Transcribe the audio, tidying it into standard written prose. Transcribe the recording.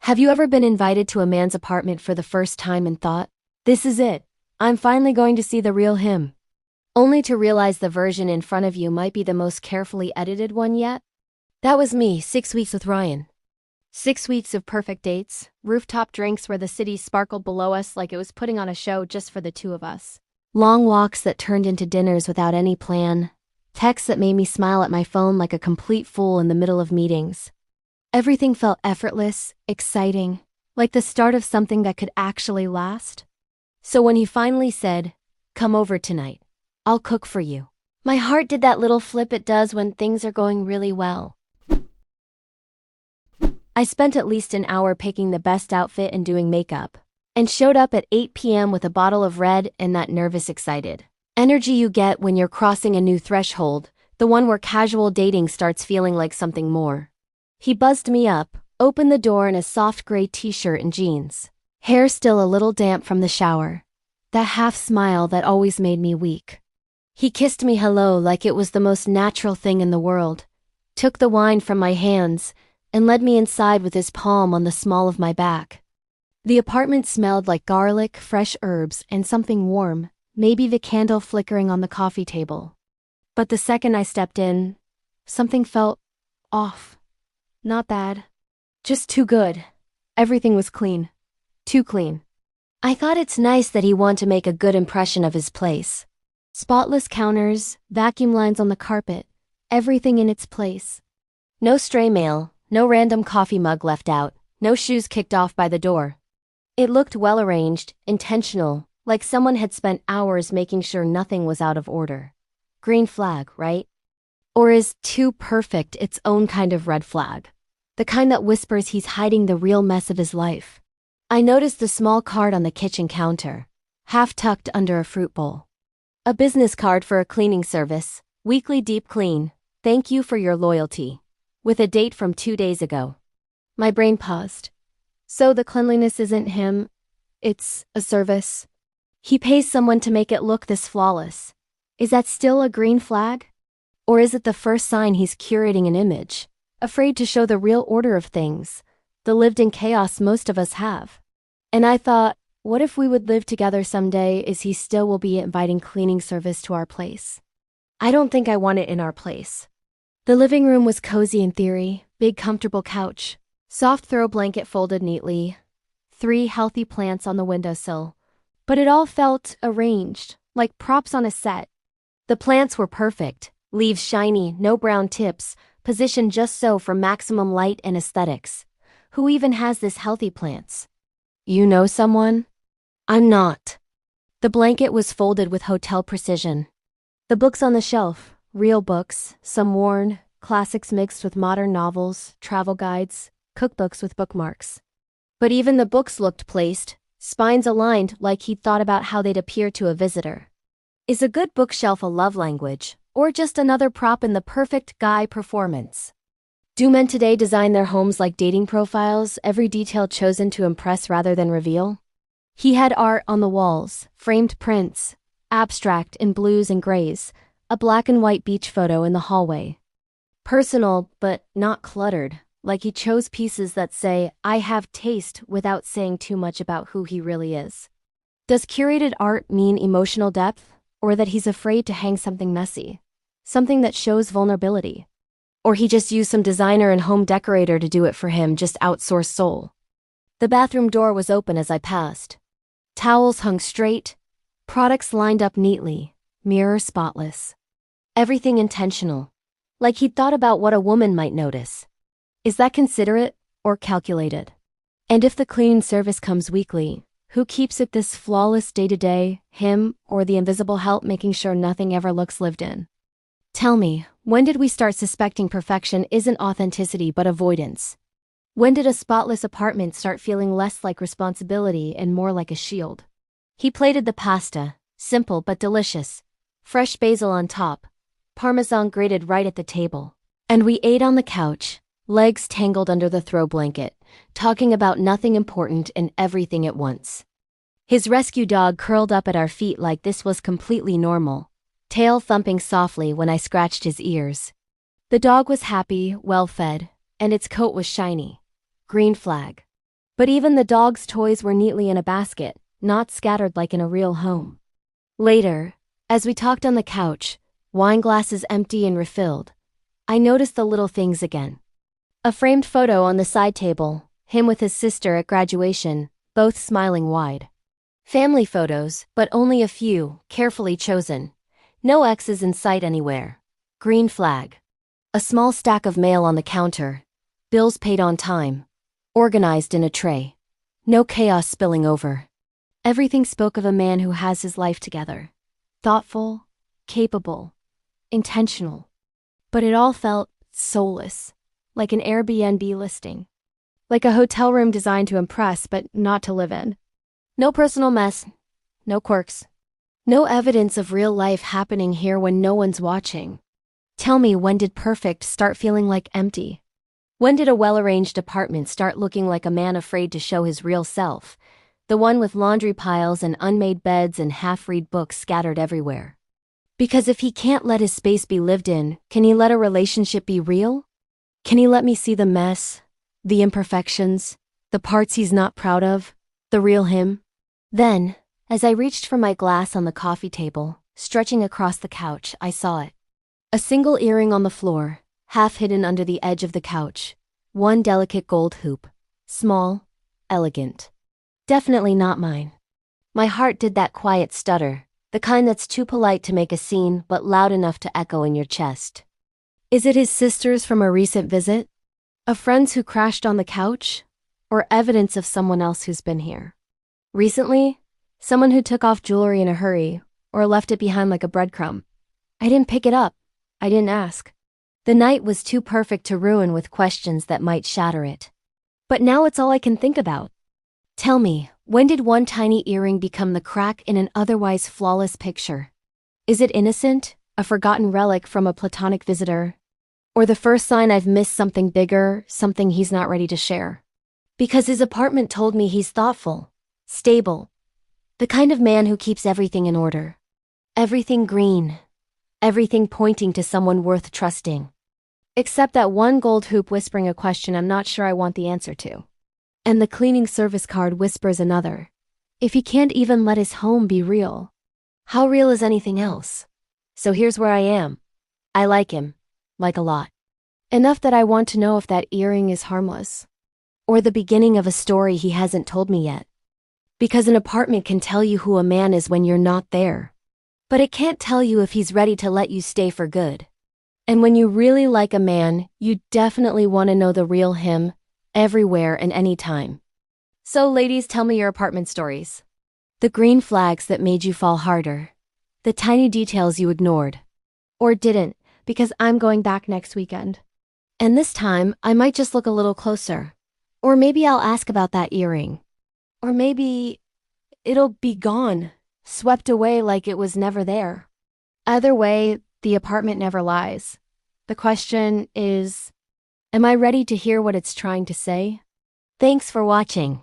Have you ever been invited to a man's apartment for the first time and thought, this is it, I'm finally going to see the real him? Only to realize the version in front of you might be the most carefully edited one yet? That was me, 6 weeks with Ryan. 6 weeks of perfect dates, rooftop drinks where the city sparkled below us like it was putting on a show just for the two of us. Long walks that turned into dinners without any plan. Texts that made me smile at my phone like a complete fool in the middle of meetings. Everything felt effortless, exciting, like the start of something that could actually last. So when he finally said, "Come over tonight, I'll cook for you," my heart did that little flip it does when things are going really well. I spent at least an hour picking the best outfit and doing makeup, and showed up at 8 p.m. with a bottle of red and that nervous excited energy you get when you're crossing a new threshold, the one where casual dating starts feeling like something more. He buzzed me up, opened the door in a soft gray t-shirt and jeans, hair still a little damp from the shower, that half smile that always made me weak. He kissed me hello like it was the most natural thing in the world, took the wine from my hands, and led me inside with his palm on the small of my back. The apartment smelled like garlic, fresh herbs, and something warm, maybe the candle flickering on the coffee table. But the second I stepped in, something felt off. Not bad. Just too good. Everything was clean. Too clean. I thought it's nice that he wanted to make a good impression of his place. Spotless counters, vacuum lines on the carpet, everything in its place. No stray mail, no random coffee mug left out, no shoes kicked off by the door. It looked well arranged, intentional, like someone had spent hours making sure nothing was out of order. Green flag, right? Or is too perfect its own kind of red flag? The kind that whispers he's hiding the real mess of his life. I noticed the small card on the kitchen counter, half tucked under a fruit bowl. A business card for a cleaning service, weekly deep clean, thank you for your loyalty, with a date from 2 days ago. My brain paused. So the cleanliness isn't him, it's a service. He pays someone to make it look this flawless. Is that still a green flag? Or is it the first sign he's curating an image, afraid to show the real order of things, the lived-in chaos most of us have? And I thought, what if we would live together someday is he still will be inviting cleaning service to our place? I don't think I want it in our place. The living room was cozy in theory, big comfortable couch, soft throw blanket folded neatly, 3 healthy plants on the windowsill. But it all felt arranged, like props on a set. The plants were perfect, leaves shiny, no brown tips, positioned just so for maximum light and aesthetics. Who even has this healthy plants? You know someone? I'm not. The blanket was folded with hotel precision. The books on the shelf, real books, some worn, classics mixed with modern novels, travel guides, cookbooks with bookmarks. But even the books looked placed, spines aligned like he'd thought about how they'd appear to a visitor. Is a good bookshelf a love language, or just another prop in the perfect guy performance? Do men today design their homes like dating profiles, every detail chosen to impress rather than reveal? He had art on the walls, framed prints, abstract in blues and grays, a black and white beach photo in the hallway. Personal, but not cluttered, like he chose pieces that say, I have taste without saying too much about who he really is. Does curated art mean emotional depth, or that he's afraid to hang something messy? Something that shows vulnerability? Or he just used some designer and home decorator to do it for him, just outsourced soul? The bathroom door was open as I passed. Towels hung straight, products lined up neatly, mirror spotless. Everything intentional, like he'd thought about what a woman might notice. Is that considerate or calculated? And if the cleaning service comes weekly, who keeps it this flawless day-to-day, him or the invisible help making sure nothing ever looks lived in? Tell me, when did we start suspecting perfection isn't authenticity but avoidance? When did a spotless apartment start feeling less like responsibility and more like a shield? He plated the pasta, simple but delicious, fresh basil on top, parmesan grated right at the table. And we ate on the couch, legs tangled under the throw blanket, talking about nothing important and everything at once. His rescue dog curled up at our feet like this was completely normal, tail thumping softly when I scratched his ears. The dog was happy, well-fed, and its coat was shiny. Green flag. But even the dog's toys were neatly in a basket, not scattered like in a real home. Later, as we talked on the couch, wine glasses empty and refilled, I noticed the little things again. A framed photo on the side table, him with his sister at graduation, both smiling wide. Family photos, but only a few, carefully chosen. No X's in sight anywhere. Green flag. A small stack of mail on the counter. Bills paid on time. Organized in a tray. No chaos spilling over. Everything spoke of a man who has his life together. Thoughtful, capable, intentional. But it all felt soulless, like an Airbnb listing. Like a hotel room designed to impress but not to live in. No personal mess, no quirks. No evidence of real life happening here when no one's watching. Tell me, when did perfect start feeling like empty? When did a well-arranged apartment start looking like a man afraid to show his real self? The one with laundry piles and unmade beds and half-read books scattered everywhere. Because if he can't let his space be lived in, can he let a relationship be real? Can he let me see the mess, the imperfections, the parts he's not proud of, the real him? Then, as I reached for my glass on the coffee table, stretching across the couch, I saw it. A single earring on the floor, half hidden under the edge of the couch. One delicate gold hoop. Small, elegant. Definitely not mine. My heart did that quiet stutter, the kind that's too polite to make a scene but loud enough to echo in your chest. Is it his sister's from a recent visit? A friend's who crashed on the couch? Or evidence of someone else who's been here? Recently? Someone who took off jewelry in a hurry, or left it behind like a breadcrumb. I didn't pick it up. I didn't ask. The night was too perfect to ruin with questions that might shatter it. But now it's all I can think about. Tell me, when did one tiny earring become the crack in an otherwise flawless picture? Is it innocent, a forgotten relic from a platonic visitor? Or the first sign I've missed something bigger, something he's not ready to share? Because his apartment told me he's thoughtful, stable, the kind of man who keeps everything in order. Everything green. Everything pointing to someone worth trusting. Except that one gold hoop whispering a question I'm not sure I want the answer to. And the cleaning service card whispers another. If he can't even let his home be real, how real is anything else? So here's where I am. I like him. Like a lot. Enough that I want to know if that earring is harmless. Or the beginning of a story he hasn't told me yet. Because an apartment can tell you who a man is when you're not there. But it can't tell you if he's ready to let you stay for good. And when you really like a man, you definitely want to know the real him, everywhere and anytime. So ladies, tell me your apartment stories. The green flags that made you fall harder. The tiny details you ignored. Or didn't, because I'm going back next weekend. And this time, I might just look a little closer. Or maybe I'll ask about that earring. Or maybe it'll be gone. Swept away like it was never there. Either way, the apartment never lies. The question is, am I ready to hear what it's trying to say? Thanks for watching.